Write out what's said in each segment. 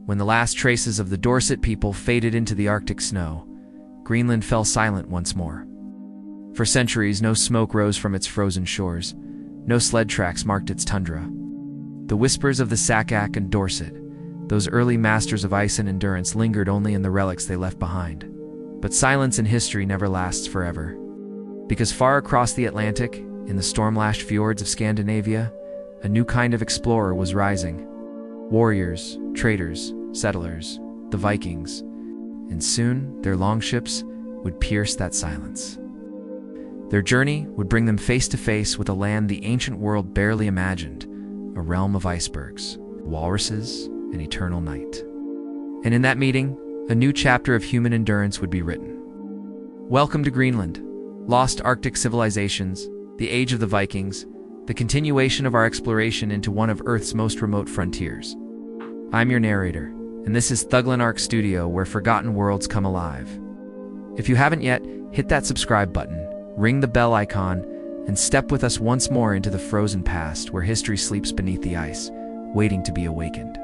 When the last traces of the Dorset people faded into the Arctic snow, Greenland fell silent once more. For centuries, no smoke rose from its frozen shores. No sled tracks marked its tundra. The whispers of the Saqqaq and Dorset, those early masters of ice and endurance, lingered only in the relics they left behind. But silence in history never lasts forever. Because far across the Atlantic, in the storm-lashed fjords of Scandinavia, a new kind of explorer was rising. Warriors, traders, settlers, the Vikings. And soon, their longships would pierce that silence. Their journey would bring them face to face with a land the ancient world barely imagined, a realm of icebergs, walruses, and eternal night. And in that meeting, a new chapter of human endurance would be written. Welcome to Greenland, lost Arctic civilizations, the age of the Vikings, the continuation of our exploration into one of Earth's most remote frontiers. I'm your narrator, and this is Thugilan Arc Studio, where forgotten worlds come alive. If you haven't yet, hit that subscribe button, ring the bell icon, and step with us once more into the frozen past where history sleeps beneath the ice, waiting to be awakened.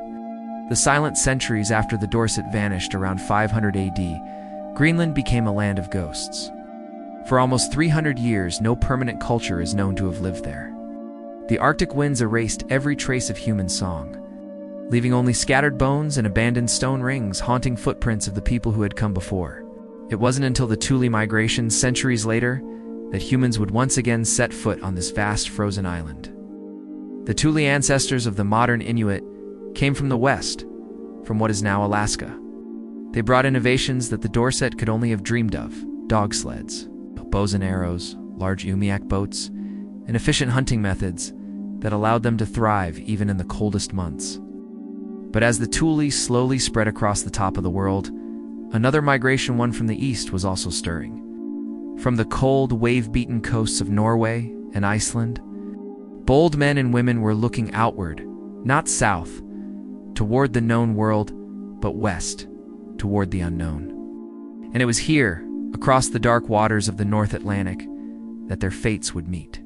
The silent centuries after the Dorset vanished around 500 AD, Greenland became a land of ghosts. For almost 300 years, no permanent culture is known to have lived there. The Arctic winds erased every trace of human song, leaving only scattered bones and abandoned stone rings haunting footprints of the people who had come before. It wasn't until the Thule migration centuries later that humans would once again set foot on this vast frozen island. The Thule ancestors of the modern Inuit came from the west, from what is now Alaska. They brought innovations that the Dorset could only have dreamed of: dog sleds, bows and arrows, large umiak boats, and efficient hunting methods that allowed them to thrive even in the coldest months. But as the Thule slowly spread across the top of the world, another migration, one from the east, was also stirring. From the cold, wave-beaten coasts of Norway and Iceland, bold men and women were looking outward, not south, toward the known world, but west, toward the unknown. And it was here, across the dark waters of the North Atlantic, that their fates would meet.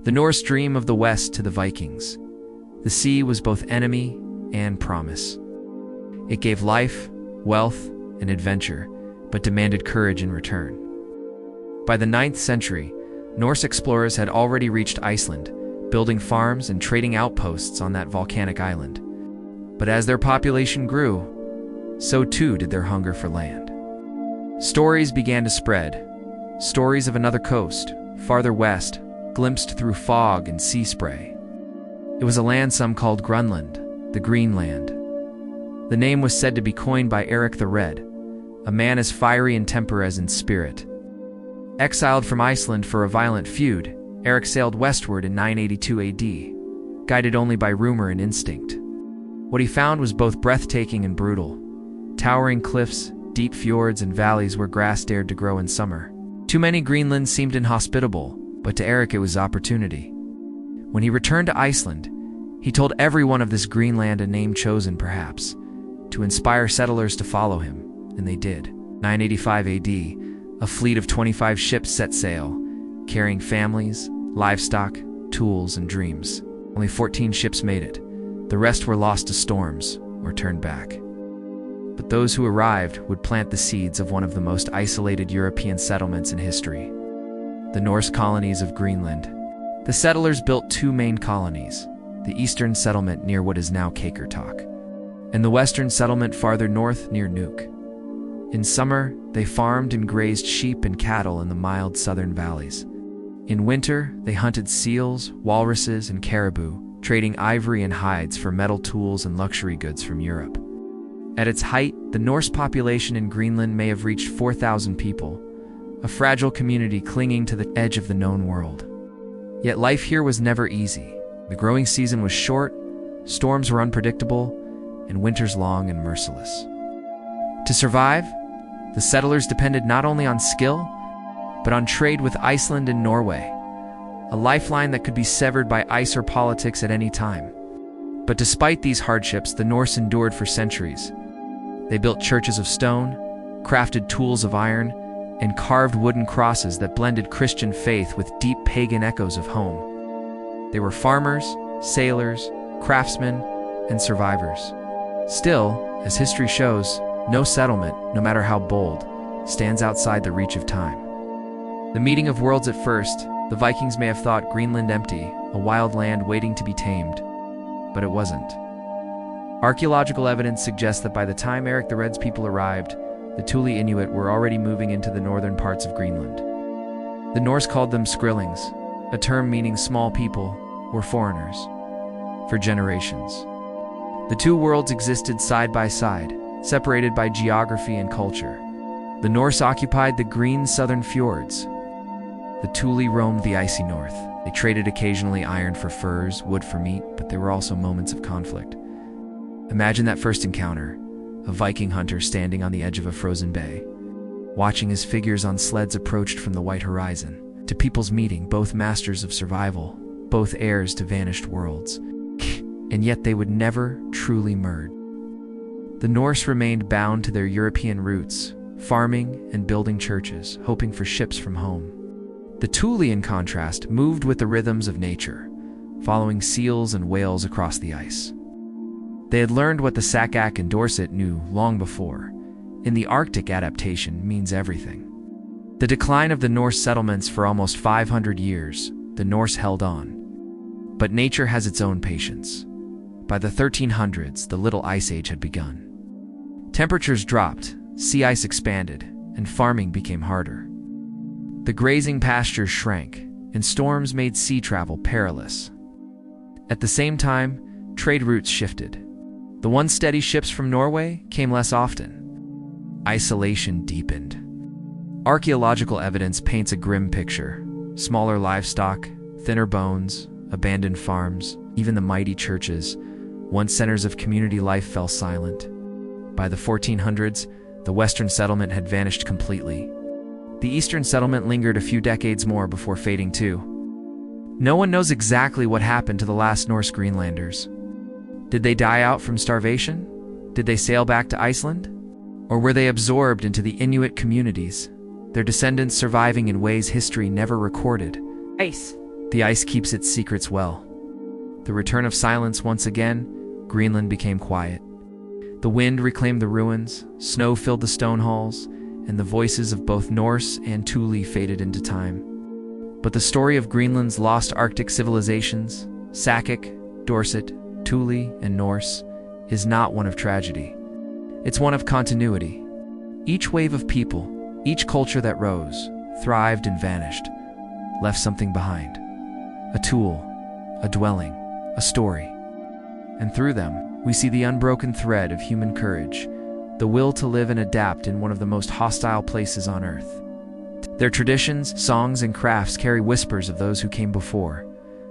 The Norse dream of the West to the Vikings. The sea was both enemy and promise. It gave life, wealth, and adventure, but demanded courage in return. By the 9th century, Norse explorers had already reached Iceland, building farms and trading outposts on that volcanic island. But as their population grew, so too did their hunger for land. Stories began to spread, stories of another coast, farther west, glimpsed through fog and sea spray. It was a land some called Greenland, the Greenland. The name was said to be coined by Erik the Red, a man as fiery in temper as in spirit. Exiled from Iceland for a violent feud, Erik sailed westward in 982 AD, guided only by rumor and instinct. What he found was both breathtaking and brutal. Towering cliffs, deep fjords, and valleys where grass dared to grow in summer. Too many Greenlands seemed inhospitable, but to Erik it was opportunity. When he returned to Iceland, he told everyone of this Greenland, a name chosen perhaps, to inspire settlers to follow him, and they did. 985 AD, a fleet of 25 ships set sail, carrying families, livestock, tools, and dreams. Only 14 ships made it. The rest were lost to storms or turned back. But those who arrived would plant the seeds of one of the most isolated European settlements in history, the Norse colonies of Greenland. The settlers built two main colonies, the eastern settlement near what is now Qaqortoq, and the western settlement farther north near Nuuk. In summer, they farmed and grazed sheep and cattle in the mild southern valleys. In winter, they hunted seals, walruses, and caribou, trading ivory and hides for metal tools and luxury goods from Europe. At its height, the Norse population in Greenland may have reached 4,000 people, a fragile community clinging to the edge of the known world. Yet life here was never easy. The growing season was short, storms were unpredictable, and winters long and merciless. To survive, the settlers depended not only on skill, but on trade with Iceland and Norway, a lifeline that could be severed by ice or politics at any time. But despite these hardships, the Norse endured for centuries. They built churches of stone, crafted tools of iron, and carved wooden crosses that blended Christian faith with deep pagan echoes of home. They were farmers, sailors, craftsmen, and survivors. Still, as history shows, no settlement, no matter how bold, stands outside the reach of time. The meeting of worlds at first, the Vikings may have thought Greenland empty, a wild land waiting to be tamed. But it wasn't. Archaeological evidence suggests that by the time Erik the Red's people arrived, the Thule Inuit were already moving into the northern parts of Greenland. The Norse called them Skrillings, a term meaning small people or foreigners, for generations. The two worlds existed side by side, separated by geography and culture. The Norse occupied the green southern fjords. The Thule roamed the icy north. They traded occasionally iron for furs, wood for meat, but there were also moments of conflict. Imagine that first encounter, a Viking hunter standing on the edge of a frozen bay, watching as figures on sleds approached from the white horizon. To people's meeting, both masters of survival, both heirs to vanished worlds. And yet they would never truly merge. The Norse remained bound to their European roots, farming and building churches, hoping for ships from home. The Thule, in contrast, moved with the rhythms of nature, following seals and whales across the ice. They had learned what the Saqqaq and Dorset knew long before. In the Arctic, adaptation means everything. The decline of the Norse settlements for almost 500 years, the Norse held on. But nature has its own patience. By the 1300s, the Little Ice Age had begun. Temperatures dropped, sea ice expanded, and farming became harder. The grazing pastures shrank, and storms made sea travel perilous. At the same time, trade routes shifted. The once steady ships from Norway came less often. Isolation deepened. Archaeological evidence paints a grim picture. Smaller livestock, thinner bones, abandoned farms, even the mighty churches, once centers of community life, fell silent. By the 1400s, the western settlement had vanished completely. The eastern settlement lingered a few decades more before fading too. No one knows exactly what happened to the last Norse Greenlanders. Did they die out from starvation? Did they sail back to Iceland? Or were they absorbed into the Inuit communities, their descendants surviving in ways history never recorded? Ice. The ice keeps its secrets well. The return of silence once again, Greenland became quiet. The wind reclaimed the ruins, snow filled the stone halls, and the voices of both Norse and Thule faded into time. But the story of Greenland's lost Arctic civilizations, Saqqaq, Dorset, Thule, and Norse, is not one of tragedy. It's one of continuity. Each wave of people, each culture that rose, thrived and vanished, left something behind. A tool, a dwelling, a story. And through them, we see the unbroken thread of human courage, the will to live and adapt in one of the most hostile places on Earth. Their traditions, songs, and crafts carry whispers of those who came before,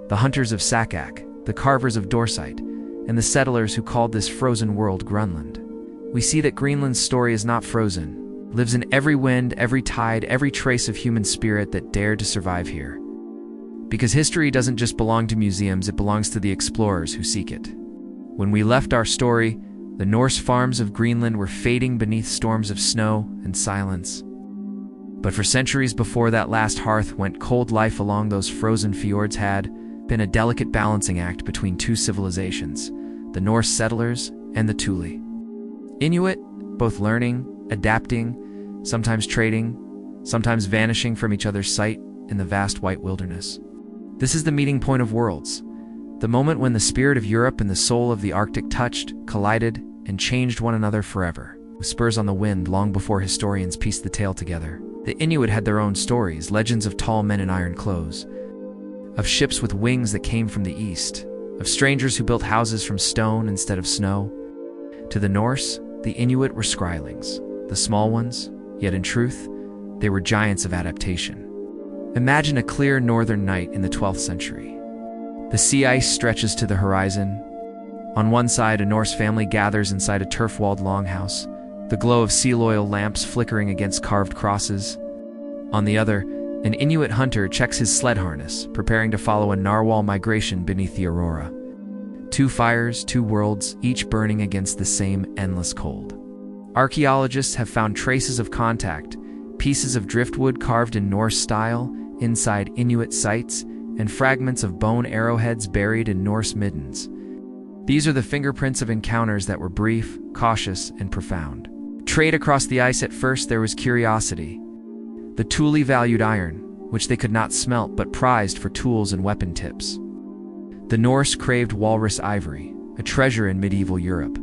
the hunters of Saqqaq, the carvers of Dorset, and the settlers who called this frozen world Greenland. We see that Greenland's story is not frozen, lives in every wind, every tide, every trace of human spirit that dared to survive here. Because history doesn't just belong to museums, it belongs to the explorers who seek it. When we left our story, the Norse farms of Greenland were fading beneath storms of snow and silence. But for centuries before that last hearth went cold, life along those frozen fjords had been a delicate balancing act between two civilizations, the Norse settlers and the Thule Inuit, both learning, adapting, sometimes trading, sometimes vanishing from each other's sight in the vast white wilderness. This is the meeting point of worlds, the moment when the spirit of Europe and the soul of the Arctic touched, collided, and changed one another forever. With spurs on the wind long before historians pieced the tale together, the Inuit had their own stories, legends of tall men in iron clothes, of ships with wings that came from the east, of strangers who built houses from stone instead of snow. To the Norse, the Inuit were Skrylings, the small ones, yet in truth, they were giants of adaptation. Imagine a clear northern night in the 12th century. The sea ice stretches to the horizon. On one side, a Norse family gathers inside a turf-walled longhouse, the glow of seal oil lamps flickering against carved crosses. On the other, an Inuit hunter checks his sled harness, preparing to follow a narwhal migration beneath the aurora. Two fires, two worlds, each burning against the same endless cold. Archaeologists have found traces of contact, pieces of driftwood carved in Norse style inside Inuit sites, and fragments of bone arrowheads buried in Norse middens. These are the fingerprints of encounters that were brief, cautious, and profound. Trade across the ice. At first there was curiosity. The Thule valued iron, which they could not smelt but prized for tools and weapon tips. The Norse craved walrus ivory, a treasure in medieval Europe.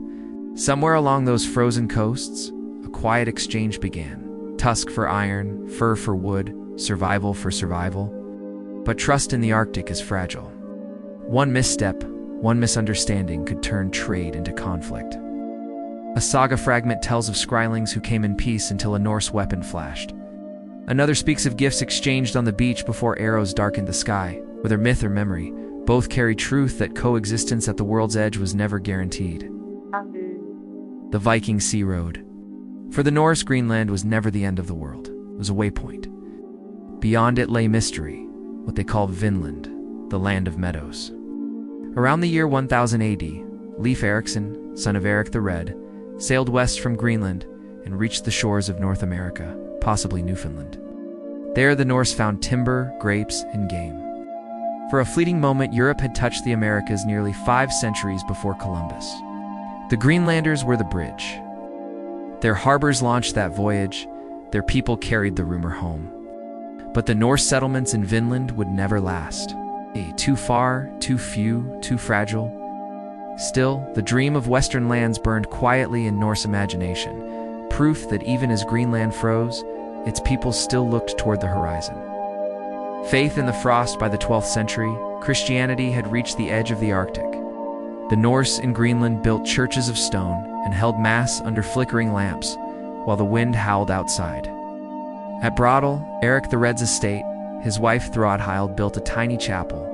Somewhere along those frozen coasts, a quiet exchange began. Tusk for iron, fur for wood, survival for survival. But trust in the Arctic is fragile. One misstep, one misunderstanding could turn trade into conflict. A saga fragment tells of Skrylings who came in peace until a Norse weapon flashed. Another speaks of gifts exchanged on the beach before arrows darkened the sky. Whether myth or memory, both carry truth that coexistence at the world's edge was never guaranteed. The Viking Sea Road. For the Norse, Greenland was never the end of the world. It was a waypoint. Beyond it lay mystery, what they call Vinland, the land of meadows. Around the year 1000 AD, Leif Erikson, son of Erik the Red, sailed west from Greenland and reached the shores of North America, possibly Newfoundland. There the Norse found timber, grapes, and game. For a fleeting moment, Europe had touched the Americas nearly 5 centuries before Columbus. The Greenlanders were the bridge. Their harbors launched that voyage, their people carried the rumor home. But the Norse settlements in Vinland would never last. Too far, too few, too fragile. Still, the dream of Western lands burned quietly in Norse imagination, proof that even as Greenland froze, its people still looked toward the horizon. Faith in the frost. By the 12th century, Christianity had reached the edge of the Arctic. The Norse in Greenland built churches of stone and held mass under flickering lamps, while the wind howled outside. At Brodal, Erik the Red's estate, his wife Throdhild built a tiny chapel,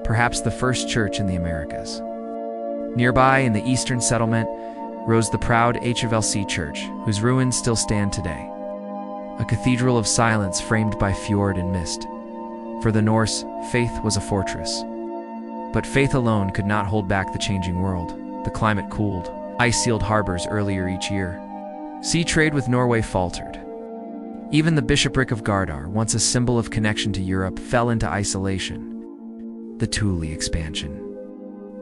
perhaps the first church in the Americas. Nearby, in the eastern settlement, rose the proud HVLC church, whose ruins still stand today. A cathedral of silence framed by fjord and mist. For the Norse, faith was a fortress. But faith alone could not hold back the changing world. The climate cooled. Ice sealed harbors earlier each year. Sea trade with Norway faltered. Even the bishopric of Gardar, once a symbol of connection to Europe, fell into isolation. The Thule expansion.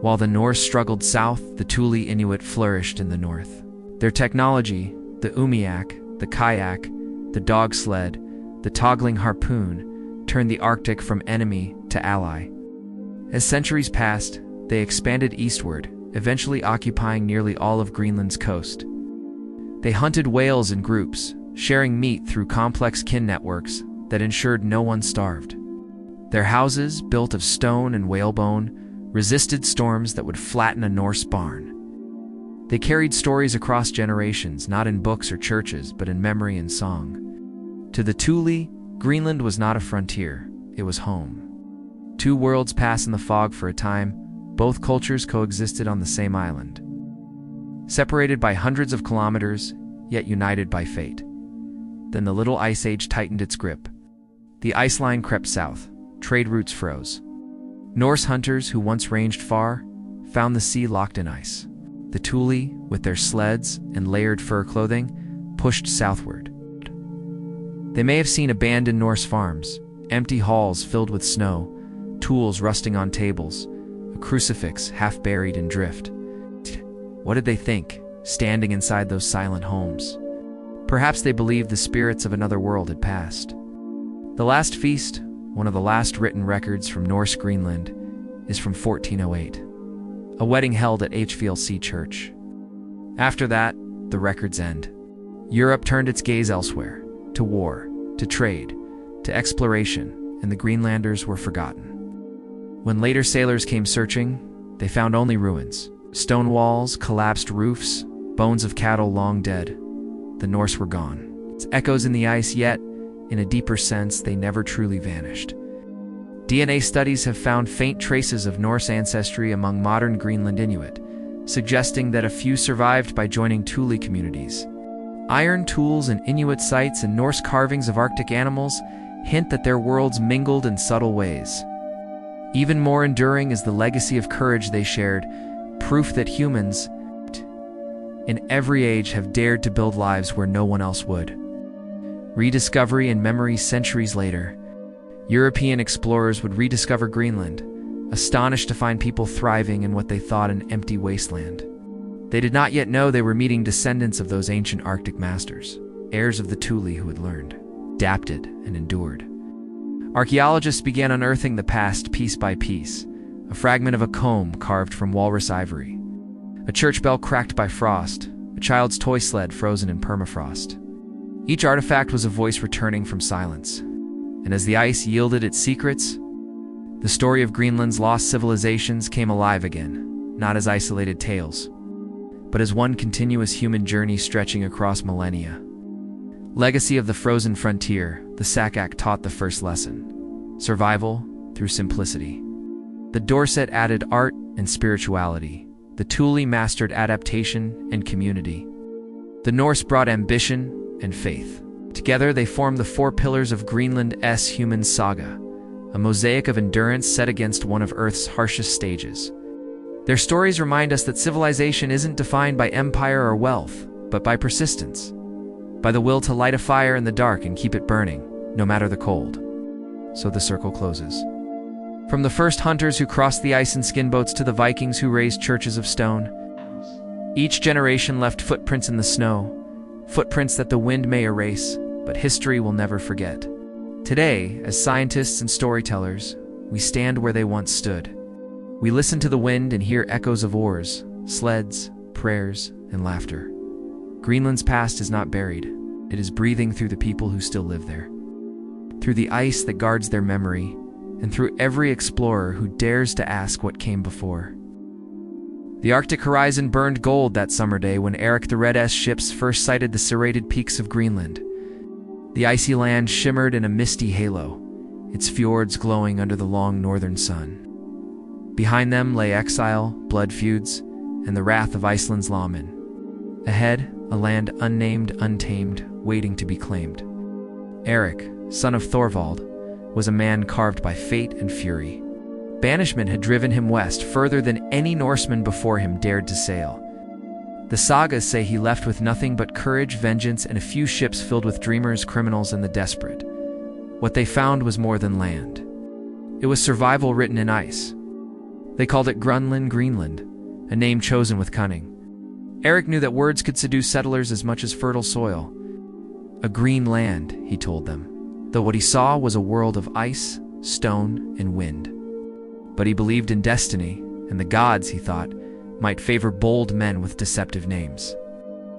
While the Norse struggled south, the Thule Inuit flourished in the north. Their technology, the umiak, the kayak, the dog sled, the toggling harpoon, turned the Arctic from enemy to ally. As centuries passed, they expanded eastward, eventually occupying nearly all of Greenland's coast. They hunted whales in groups, sharing meat through complex kin networks that ensured no one starved. Their houses, built of stone and whalebone, resisted storms that would flatten a Norse barn. They carried stories across generations, not in books or churches, but in memory and song. To the Thule, Greenland was not a frontier, it was home. Two worlds passed in the fog for a time. Both cultures coexisted on the same island. Separated by hundreds of kilometers, yet united by fate. Then the little ice age tightened its grip. The ice line crept south, trade routes froze. Norse hunters who once ranged far found the sea locked in ice. The Thule, with their sleds and layered fur clothing, pushed southward. They may have seen abandoned Norse farms, empty halls filled with snow, tools rusting on tables, a crucifix half buried in drift. What did they think, standing inside those silent homes? Perhaps they believed the spirits of another world had passed. The Last Feast, one of the last written records from Norse Greenland, is from 1408, a wedding held at HVLC Church. After that, the records end. Europe turned its gaze elsewhere, to war, to trade, to exploration, and the Greenlanders were forgotten. When later sailors came searching, they found only ruins, stone walls, collapsed roofs, bones of cattle long dead. The Norse were gone. It's echoes in the ice, yet, in a deeper sense, they never truly vanished. DNA studies have found faint traces of Norse ancestry among modern Greenland Inuit, suggesting that a few survived by joining Thule communities. Iron tools and Inuit sites and Norse carvings of Arctic animals hint that their worlds mingled in subtle ways. Even more enduring is the legacy of courage they shared, proof that humans, in every age, have dared to build lives where no one else would. Rediscovery and memory. Centuries later, European explorers would rediscover Greenland, astonished to find people thriving in what they thought an empty wasteland. They did not yet know they were meeting descendants of those ancient Arctic masters, heirs of the Thule who had learned, adapted, and endured. Archaeologists began unearthing the past piece by piece, a fragment of a comb carved from walrus ivory, a church bell cracked by frost, a child's toy sled frozen in permafrost. Each artifact was a voice returning from silence, and as the ice yielded its secrets, the story of Greenland's lost civilizations came alive again, not as isolated tales, but as one continuous human journey stretching across millennia. Legacy of the frozen frontier, the Saqqaq taught the first lesson: survival through simplicity. The Dorset added art and spirituality. The Thule mastered adaptation and community. The Norse brought ambition and faith. Together they formed the four pillars of Greenland's human saga, a mosaic of endurance set against one of Earth's harshest stages. Their stories remind us that civilization isn't defined by empire or wealth, but by persistence, by the will to light a fire in the dark and keep it burning, no matter the cold. So the circle closes. From the first hunters who crossed the ice in skin boats to the Vikings who raised churches of stone, each generation left footprints in the snow, footprints that the wind may erase, but history will never forget. Today, as scientists and storytellers, we stand where they once stood. We listen to the wind and hear echoes of oars, sleds, prayers, and laughter. Greenland's past is not buried. It is breathing through the people who still live there, through the ice that guards their memory, and through every explorer who dares to ask what came before. The Arctic horizon burned gold that summer day when Erik the Red's ships first sighted the serrated peaks of Greenland. The icy land shimmered in a misty halo, its fjords glowing under the long northern sun. Behind them lay exile, blood feuds, and the wrath of Iceland's lawmen. Ahead, a land unnamed, untamed, waiting to be claimed. Erik, son of Thorvald, was a man carved by fate and fury. Banishment had driven him west further than any Norseman before him dared to sail. The sagas say he left with nothing but courage, vengeance, and a few ships filled with dreamers, criminals, and the desperate. What they found was more than land. It was survival written in ice. They called it Greenland, a name chosen with cunning. Erik knew that words could seduce settlers as much as fertile soil. A green land, he told them, though what he saw was a world of ice, stone, and wind. But he believed in destiny, and the gods, he thought, might favor bold men with deceptive names.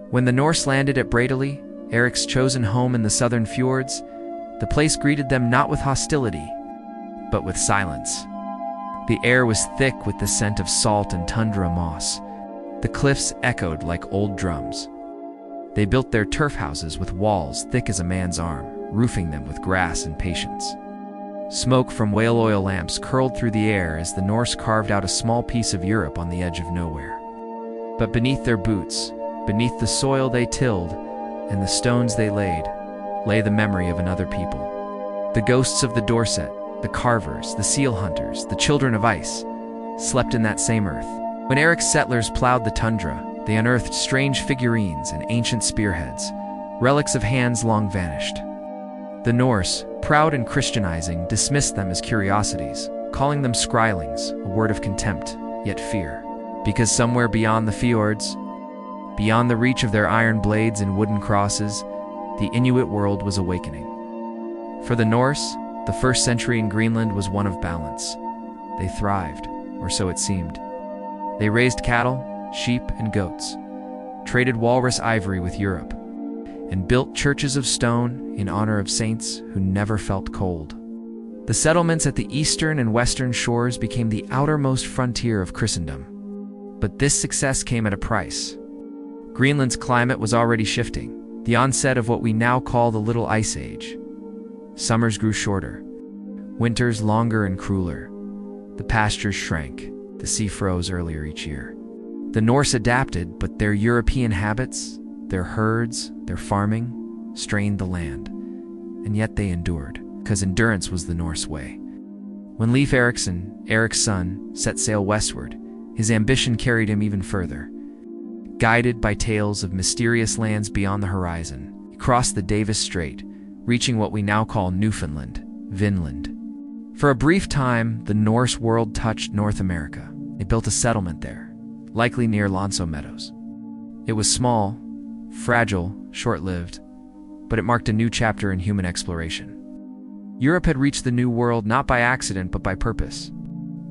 When the Norse landed at Braidali, Erik's chosen home in the southern fjords, the place greeted them not with hostility, but with silence. The air was thick with the scent of salt and tundra moss. The cliffs echoed like old drums. They built their turf houses with walls thick as a man's arm, roofing them with grass and patience. Smoke from whale oil lamps curled through the air as the Norse carved out a small piece of Europe on the edge of nowhere. But beneath their boots, beneath the soil they tilled, and the stones they laid, lay the memory of another people. The ghosts of the Dorset, the carvers, the seal hunters, the children of ice, slept in that same earth. When Erik's settlers plowed the tundra, they unearthed strange figurines and ancient spearheads, relics of hands long vanished. The Norse, proud and Christianizing, dismissed them as curiosities, calling them skrylings, a word of contempt, yet fear. Because somewhere beyond the fjords, beyond the reach of their iron blades and wooden crosses, the Inuit world was awakening. For the Norse, the first century in Greenland was one of balance. They thrived, or so it seemed. They raised cattle, sheep, and goats, traded walrus ivory with Europe, and built churches of stone in honor of saints who never felt cold. The settlements at the eastern and western shores became the outermost frontier of Christendom. But this success came at a price. Greenland's climate was already shifting, the onset of what we now call the Little Ice Age. Summers grew shorter, winters longer and crueler. The pastures shrank, the sea froze earlier each year. The Norse adapted, but their European habits, their herds, their farming, strained the land. And yet they endured, because endurance was the Norse way. When Leif Erikson, Erik's son, set sail westward, his ambition carried him even further. Guided by tales of mysterious lands beyond the horizon, he crossed the Davis Strait, reaching what we now call Newfoundland, Vinland. For a brief time, the Norse world touched North America. They built a settlement there, likely near Lonso Meadows. It was small, fragile, short-lived, but it marked a new chapter in human exploration. Europe had reached the New World not by accident but by purpose.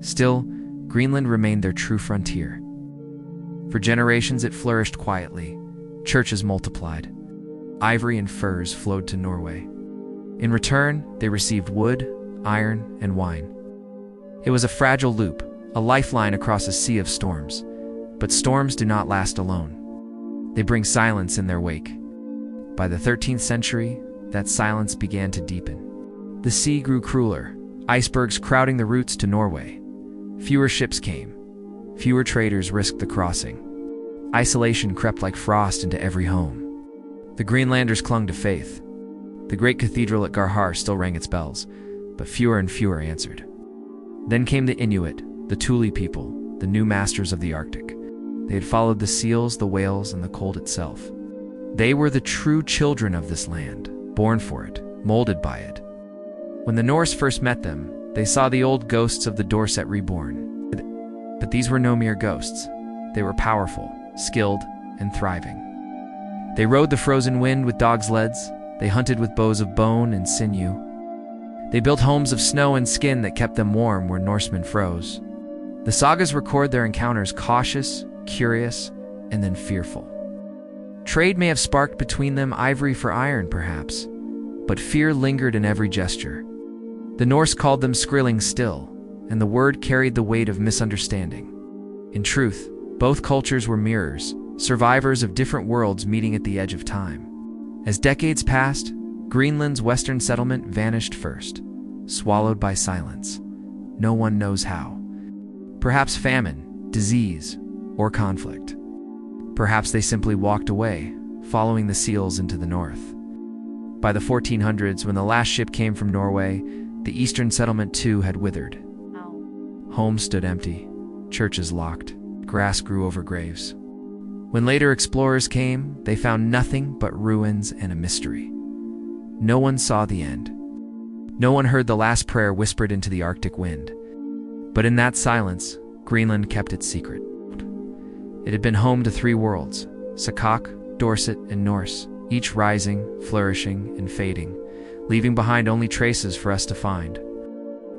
Still, Greenland remained their true frontier. For generations it flourished quietly. Churches multiplied. Ivory and furs flowed to Norway. In return, they received wood, iron, and wine. It was a fragile loop, a lifeline across a sea of storms. But storms do not last alone. They bring silence in their wake. By the 13th century, that silence began to deepen. The sea grew crueler, icebergs crowding the routes to Norway. Fewer ships came. Fewer traders risked the crossing. Isolation crept like frost into every home. The Greenlanders clung to faith. The great cathedral at Garhar still rang its bells, but fewer and fewer answered. Then came the Inuit, the Thule people, the new masters of the Arctic. They had followed the seals, the whales, and the cold itself. They were the true children of this land, born for it, molded by it. When the Norse first met them, they saw the old ghosts of the Dorset reborn. But these were no mere ghosts. They were powerful, skilled, and thriving. They rode the frozen wind with dog sleds. They hunted with bows of bone and sinew. They built homes of snow and skin that kept them warm where Norsemen froze. The sagas record their encounters cautious, curious, and then fearful. Trade may have sparked between them ivory for iron, perhaps, but fear lingered in every gesture. The Norse called them skrilling still, and the word carried the weight of misunderstanding. In truth, both cultures were mirrors, survivors of different worlds meeting at the edge of time. As decades passed, Greenland's western settlement vanished first, swallowed by silence. No one knows how. Perhaps famine, disease, or conflict. Perhaps they simply walked away, following the seals into the north. By the 1400s, when the last ship came from Norway, the eastern settlement too had withered. Homes stood empty, churches locked, grass grew over graves. When later explorers came, they found nothing but ruins and a mystery. No one saw the end. No one heard the last prayer whispered into the Arctic wind. But in that silence, Greenland kept its secret. It had been home to three worlds, Saqqaq, Dorset, and Norse, each rising, flourishing, and fading, leaving behind only traces for us to find.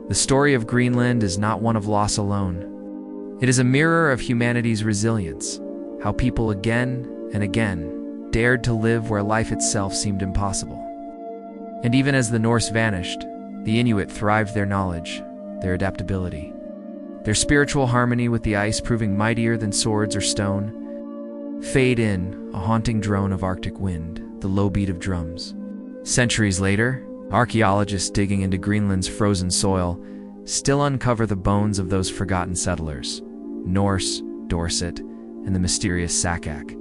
The story of Greenland is not one of loss alone. It is a mirror of humanity's resilience, how people again and again dared to live where life itself seemed impossible. And even as the Norse vanished, the Inuit thrived their knowledge, their adaptability, their spiritual harmony with the ice proving mightier than swords or stone. Fade in, a haunting drone of Arctic wind, the low beat of drums. Centuries later, archaeologists digging into Greenland's frozen soil still uncover the bones of those forgotten settlers, Norse, Dorset, and the mysterious Saqqaq.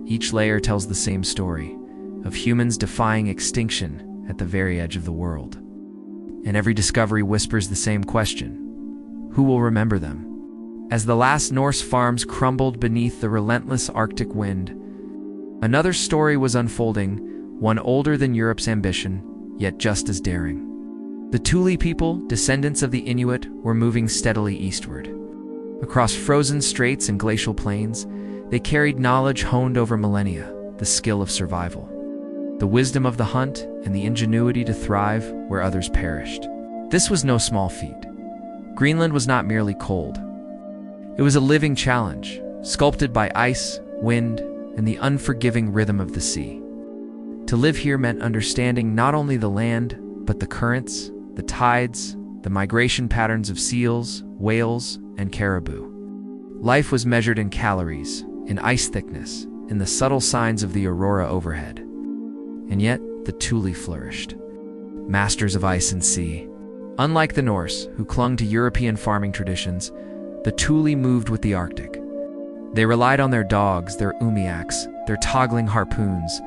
Each layer tells the same story, of humans defying extinction at the very edge of the world. And every discovery whispers the same question: who will remember them? As the last Norse farms crumbled beneath the relentless Arctic wind, another story was unfolding, one older than Europe's ambition, yet just as daring. The Thule people, descendants of the Inuit, were moving steadily eastward. Across frozen straits and glacial plains, they carried knowledge honed over millennia, the skill of survival, the wisdom of the hunt, and the ingenuity to thrive where others perished. This was no small feat. Greenland was not merely cold. It was a living challenge, sculpted by ice, wind, and the unforgiving rhythm of the sea. To live here meant understanding not only the land, but the currents, the tides, the migration patterns of seals, whales, and caribou. Life was measured in calories, in ice thickness, in the subtle signs of the aurora overhead. And yet, the Thule flourished. Masters of ice and sea. Unlike the Norse, who clung to European farming traditions, the Thule moved with the Arctic. They relied on their dogs, their umiaks, their toggling harpoons.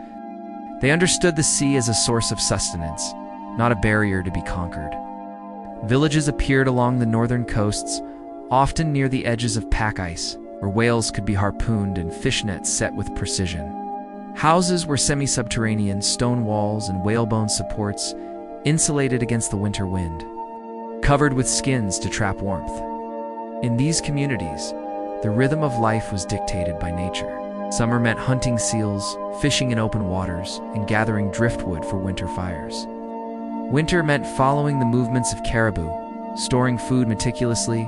They understood the sea as a source of sustenance, not a barrier to be conquered. Villages appeared along the northern coasts, often near the edges of pack ice, where whales could be harpooned and fish nets set with precision. Houses were semi-subterranean, stone walls and whalebone supports, insulated against the winter wind. covered with skins to trap warmth. In these communities, the rhythm of life was dictated by nature. Summer meant hunting seals, fishing in open waters, and gathering driftwood for winter fires. Winter meant following the movements of caribou, storing food meticulously,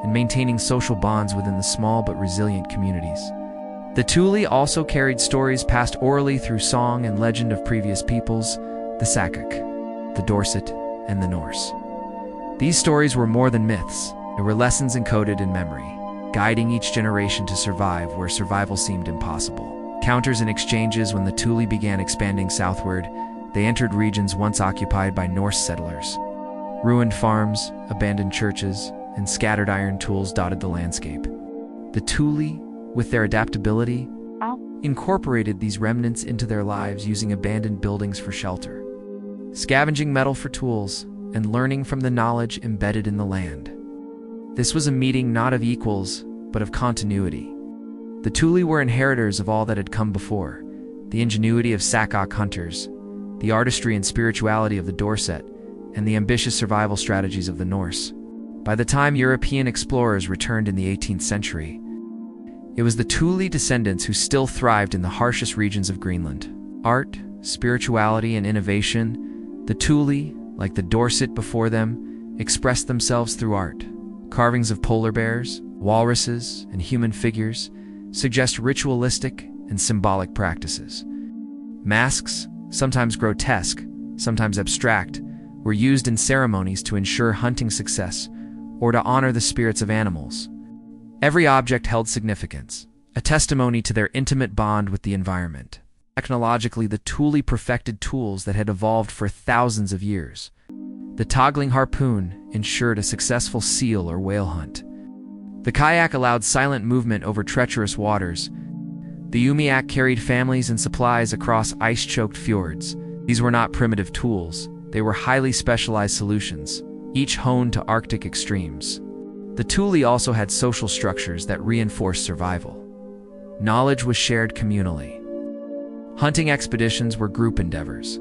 and maintaining social bonds within the small but resilient communities. The Thule also carried stories passed orally through song and legend of previous peoples, the Saqqaq, the Dorset, and the Norse. These stories were more than myths. They were lessons encoded in memory, guiding each generation to survive where survival seemed impossible. Encounters and exchanges. When the Thule began expanding southward, they entered regions once occupied by Norse settlers. Ruined farms, abandoned churches, and scattered iron tools dotted the landscape. The Thule, with their adaptability, incorporated these remnants into their lives, using abandoned buildings for shelter, scavenging metal for tools, and learning from the knowledge embedded in the land. This was a meeting not of equals, but of continuity. The Thule were inheritors of all that had come before: the ingenuity of Saqqaq hunters, the artistry and spirituality of the Dorset, and the ambitious survival strategies of the Norse. By the time European explorers returned in the 18th century, it was the Thule descendants who still thrived in the harshest regions of Greenland. Art, spirituality, and innovation. The Thule, like the Dorset before them, expressed themselves through art. Carvings of polar bears, walruses, and human figures suggest ritualistic and symbolic practices. Masks, sometimes grotesque, sometimes abstract, were used in ceremonies to ensure hunting success or to honor the spirits of animals. Every object held significance, a testimony to their intimate bond with the environment. Technologically, the Thule perfected tools that had evolved for thousands of years. The toggling harpoon ensured a successful seal or whale hunt. The kayak allowed silent movement over treacherous waters. The umiak carried families and supplies across ice-choked fjords. These were not primitive tools. They were highly specialized solutions, each honed to Arctic extremes. The Thule also had social structures that reinforced survival. Knowledge was shared communally. Hunting expeditions were group endeavors.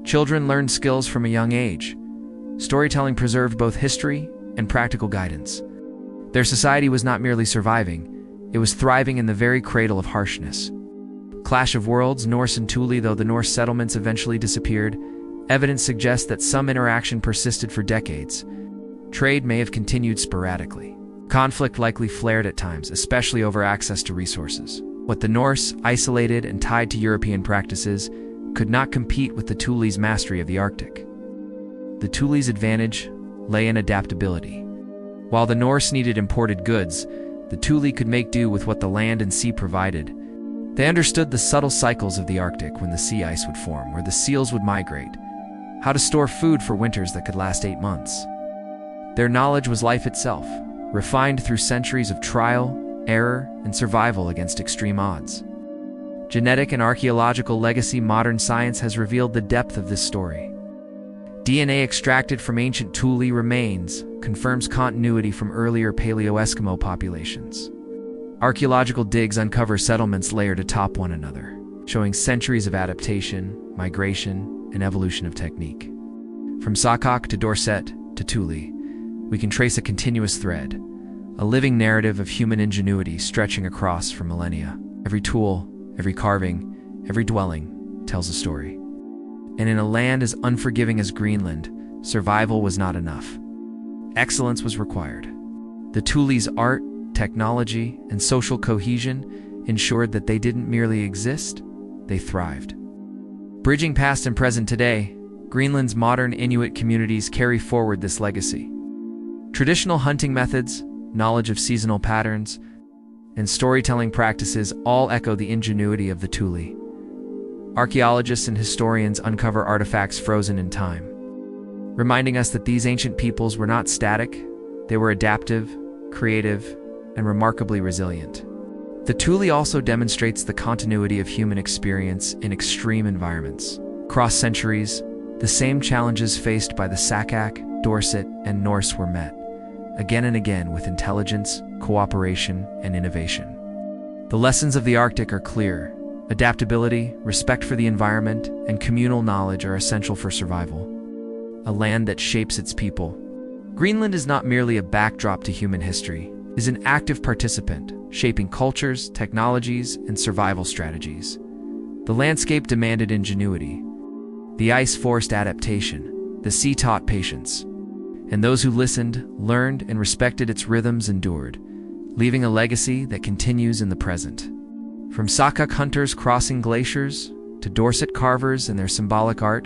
Children learned skills from a young age. Storytelling preserved both history and practical guidance. Their society was not merely surviving, it was thriving in the very cradle of harshness. Clash of worlds, Norse and Thule. Though the Norse settlements eventually disappeared, evidence suggests that some interaction persisted for decades. Trade may have continued sporadically. Conflict likely flared at times, especially over access to resources. What the Norse, isolated and tied to European practices, could not compete with the Thule's mastery of the Arctic. The Thule's advantage lay in adaptability. While the Norse needed imported goods, the Thule could make do with what the land and sea provided. They understood the subtle cycles of the Arctic, when the sea ice would form, where the seals would migrate, how to store food for winters that could last 8 months. Their knowledge was life itself, refined through centuries of trial, error, and survival against extreme odds. Genetic and archaeological legacy. Modern science has revealed the depth of this story. DNA extracted from ancient Thule remains confirms continuity from earlier Paleo-Eskimo populations. Archaeological digs uncover settlements layered atop one another, showing centuries of adaptation, migration, and evolution of technique. From Saqqaq to Dorset to Thule, we can trace a continuous thread, a living narrative of human ingenuity stretching across for millennia. Every tool, every carving, every dwelling tells a story. And in a land as unforgiving as Greenland, survival was not enough. Excellence was required. The Thule's art, technology, and social cohesion ensured that they didn't merely exist, they thrived. Bridging past and present today, Greenland's modern Inuit communities carry forward this legacy. Traditional hunting methods, knowledge of seasonal patterns, and storytelling practices all echo the ingenuity of the Thule. Archaeologists and historians uncover artifacts frozen in time, reminding us that these ancient peoples were not static, they were adaptive, creative, and remarkably resilient. The Thule also demonstrates the continuity of human experience in extreme environments. Across centuries, the same challenges faced by the Saqqaq, Dorset, and Norse were met, again and again, with intelligence, cooperation, and innovation. The lessons of the Arctic are clear. Adaptability, respect for the environment, and communal knowledge are essential for survival. A land that shapes its people, Greenland is not merely a backdrop to human history, it is an active participant, shaping cultures, technologies, and survival strategies. The landscape demanded ingenuity. The ice forced adaptation. The sea taught patience. And those who listened, learned, and respected its rhythms endured, leaving a legacy that continues in the present. From Saqqaq hunters crossing glaciers, to Dorset carvers and their symbolic art,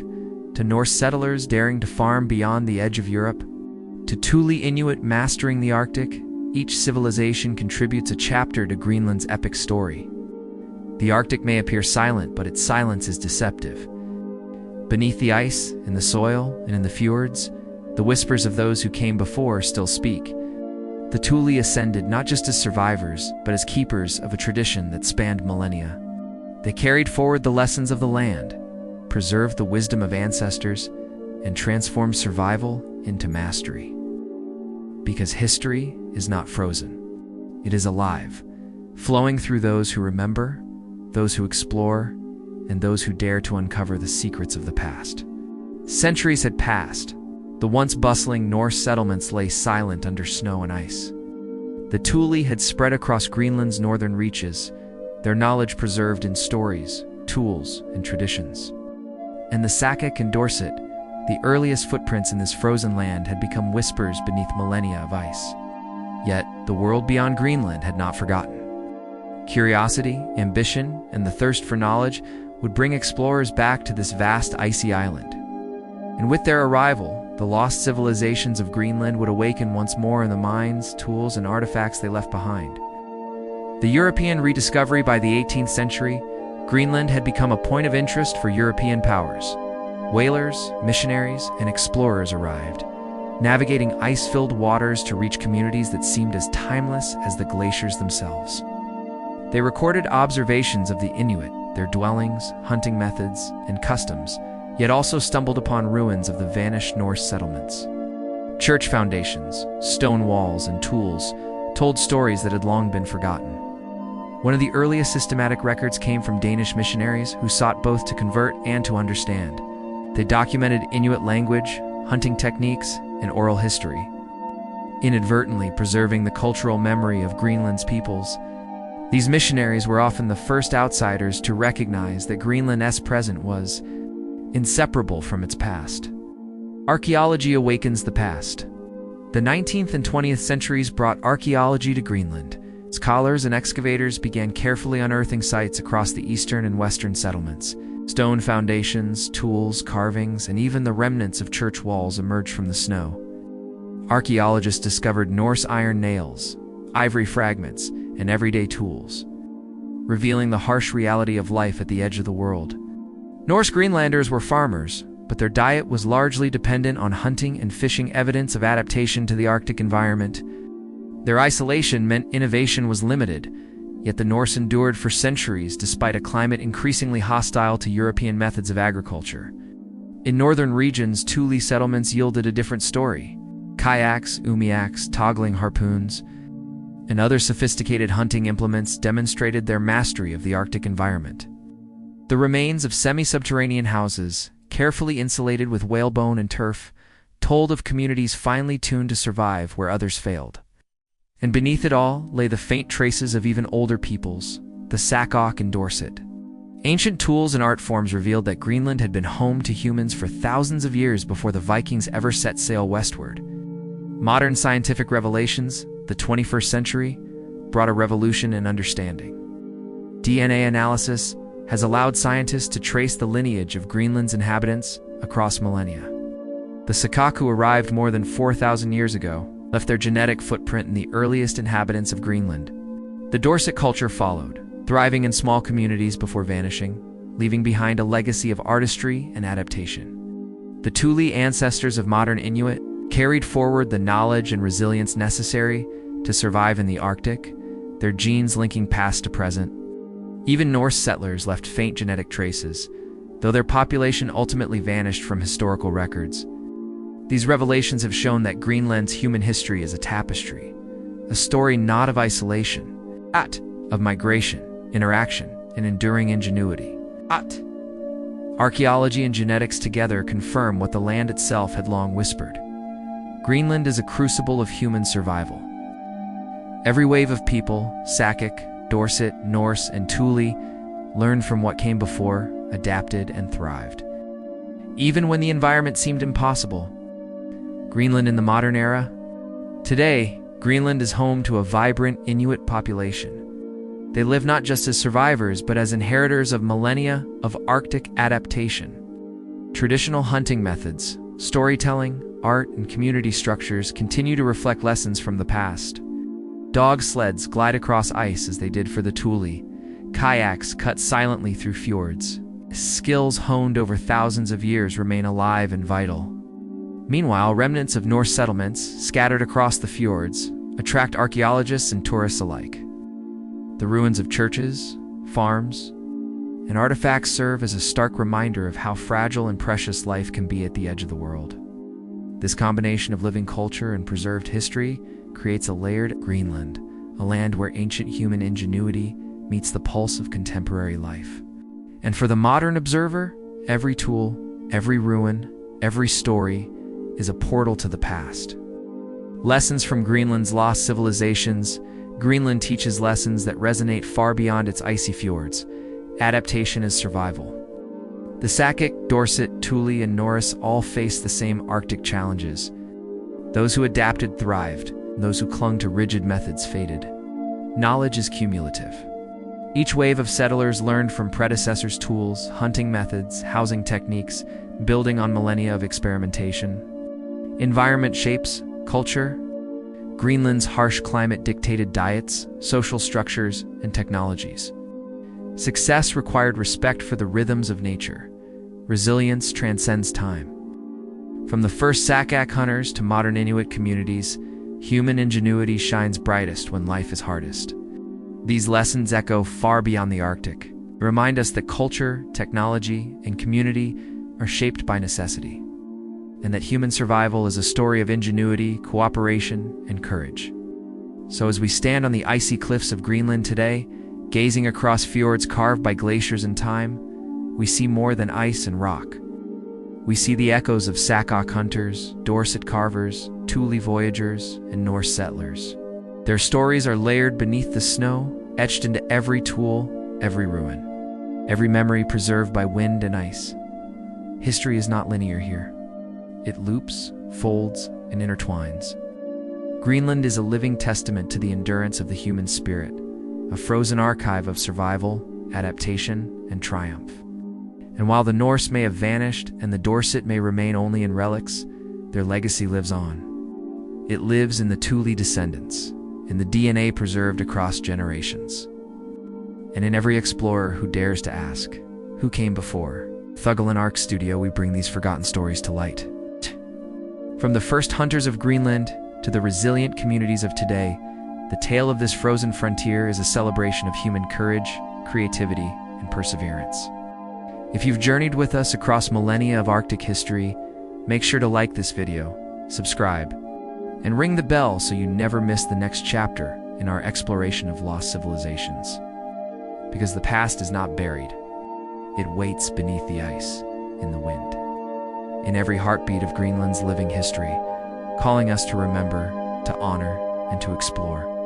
to Norse settlers daring to farm beyond the edge of Europe, to Thule Inuit mastering the Arctic, each civilization contributes a chapter to Greenland's epic story. The Arctic may appear silent, but its silence is deceptive. Beneath the ice, in the soil, and in the fjords, the whispers of those who came before still speak. The Thule ascended not just as survivors, but as keepers of a tradition that spanned millennia. They carried forward the lessons of the land, preserved the wisdom of ancestors, and transformed survival into mastery. Because history is not frozen. It is alive, flowing through those who remember, those who explore, and those who dare to uncover the secrets of the past. Centuries had passed. The once bustling Norse settlements lay silent under snow and ice. The Thule had spread across Greenland's northern reaches, their knowledge preserved in stories, tools, and traditions. And the Saqqaq and Dorset, the earliest footprints in this frozen land, had become whispers beneath millennia of ice. Yet, the world beyond Greenland had not forgotten. Curiosity, ambition, and the thirst for knowledge would bring explorers back to this vast icy island. And with their arrival, the lost civilizations of Greenland would awaken once more in the minds, tools, and artifacts they left behind. The European rediscovery by the 18th century, Greenland had become a point of interest for European powers. Whalers, missionaries, and explorers arrived, navigating ice-filled waters to reach communities that seemed as timeless as the glaciers themselves. They recorded observations of the Inuit, their dwellings, hunting methods, and customs, yet also stumbled upon ruins of the vanished Norse settlements. Church foundations, stone walls, and tools told stories that had long been forgotten. One of the earliest systematic records came from Danish missionaries who sought both to convert and to understand. They documented Inuit language, hunting techniques, and oral history, inadvertently preserving the cultural memory of Greenland's peoples. These missionaries were often the first outsiders to recognize that Greenland's present was inseparable from its past. Archaeology awakens the past. The 19th and 20th centuries brought archaeology to Greenland. Scholars and excavators began carefully unearthing sites across the eastern and western settlements. Stone foundations, tools, carvings, and even the remnants of church walls emerged from the snow. Archaeologists discovered Norse iron nails, ivory fragments, and everyday tools, revealing the harsh reality of life at the edge of the world. Norse Greenlanders were farmers, but their diet was largely dependent on hunting and fishing, evidence of adaptation to the Arctic environment. Their isolation meant innovation was limited, yet the Norse endured for centuries despite a climate increasingly hostile to European methods of agriculture. In northern regions, Thule settlements yielded a different story. Kayaks, umiaks, toggling harpoons, and other sophisticated hunting implements demonstrated their mastery of the Arctic environment. The remains of semi-subterranean houses, carefully insulated with whalebone and turf, told of communities finely tuned to survive where others failed. And beneath it all lay the faint traces of even older peoples, the Saqqaq and Dorset. Ancient tools and art forms revealed that Greenland had been home to humans for thousands of years before the Vikings ever set sail westward. Modern scientific revelations, the 21st century, brought a revolution in understanding. DNA analysis has allowed scientists to trace the lineage of Greenland's inhabitants across millennia. The Saqqaq, who arrived more than 4,000 years ago, left their genetic footprint in the earliest inhabitants of Greenland. The Dorset culture followed, thriving in small communities before vanishing, leaving behind a legacy of artistry and adaptation. The Thule ancestors of modern Inuit carried forward the knowledge and resilience necessary to survive in the Arctic, their genes linking past to present. Even Norse settlers left faint genetic traces, though their population ultimately vanished from historical records. These revelations have shown that Greenland's human history is a tapestry, a story not of isolation, but of migration, interaction, and enduring ingenuity. Archaeology and genetics together confirm what the land itself had long whispered. Greenland is a crucible of human survival. Every wave of people, Saqqaq, Dorset, Norse, and Thule, learned from what came before, adapted, and thrived. Even when the environment seemed impossible. Greenland in the modern era? Today, Greenland is home to a vibrant Inuit population. They live not just as survivors, but as inheritors of millennia of Arctic adaptation. Traditional hunting methods, storytelling, art, and community structures continue to reflect lessons from the past. Dog sleds glide across ice as they did for the Thule. Kayaks cut silently through fjords. Skills honed over thousands of years remain alive and vital. Meanwhile, remnants of Norse settlements, scattered across the fjords, attract archaeologists and tourists alike. The ruins of churches, farms, and artifacts serve as a stark reminder of how fragile and precious life can be at the edge of the world. This combination of living culture and preserved history creates a layered Greenland, a land where ancient human ingenuity meets the pulse of contemporary life. And for the modern observer, every tool, every ruin, every story is a portal to the past. Lessons from Greenland's lost civilizations. Greenland teaches lessons that resonate far beyond its icy fjords. Adaptation is survival. The Saqqaq, Dorset, Thule, and Norse all face the same Arctic challenges. Those who adapted thrived, those who clung to rigid methods faded. Knowledge is cumulative. Each wave of settlers learned from predecessors' tools, hunting methods, housing techniques, building on millennia of experimentation. Environment shapes culture. Greenland's harsh climate dictated diets, social structures, and technologies. Success required respect for the rhythms of nature. Resilience transcends time. From the first Saqqaq hunters to modern Inuit communities, human ingenuity shines brightest when life is hardest. These lessons echo far beyond the Arctic, remind us that culture, technology, and community are shaped by necessity, and that human survival is a story of ingenuity, cooperation, and courage. So as we stand on the icy cliffs of Greenland today, gazing across fjords carved by glaciers and time, we see more than ice and rock. We see the echoes of Saqqaq hunters, Dorset carvers, Thule voyagers, and Norse settlers. Their stories are layered beneath the snow, etched into every tool, every ruin, every memory preserved by wind and ice. History is not linear here. It loops, folds, and intertwines. Greenland is a living testament to the endurance of the human spirit, a frozen archive of survival, adaptation, and triumph. And while the Norse may have vanished and the Dorset may remain only in relics, their legacy lives on. It lives in the Thule descendants, in the DNA preserved across generations, and in every explorer who dares to ask, who came before? Thugilan Arc Studio, we bring these forgotten stories to light. From the first hunters of Greenland to the resilient communities of today, the tale of this frozen frontier is a celebration of human courage, creativity, and perseverance. If you've journeyed with us across millennia of Arctic history, make sure to like this video, subscribe, and ring the bell so you never miss the next chapter in our exploration of lost civilizations. Because the past is not buried. It waits beneath the ice, in the wind, in every heartbeat of Greenland's living history, calling us to remember, to honor, and to explore.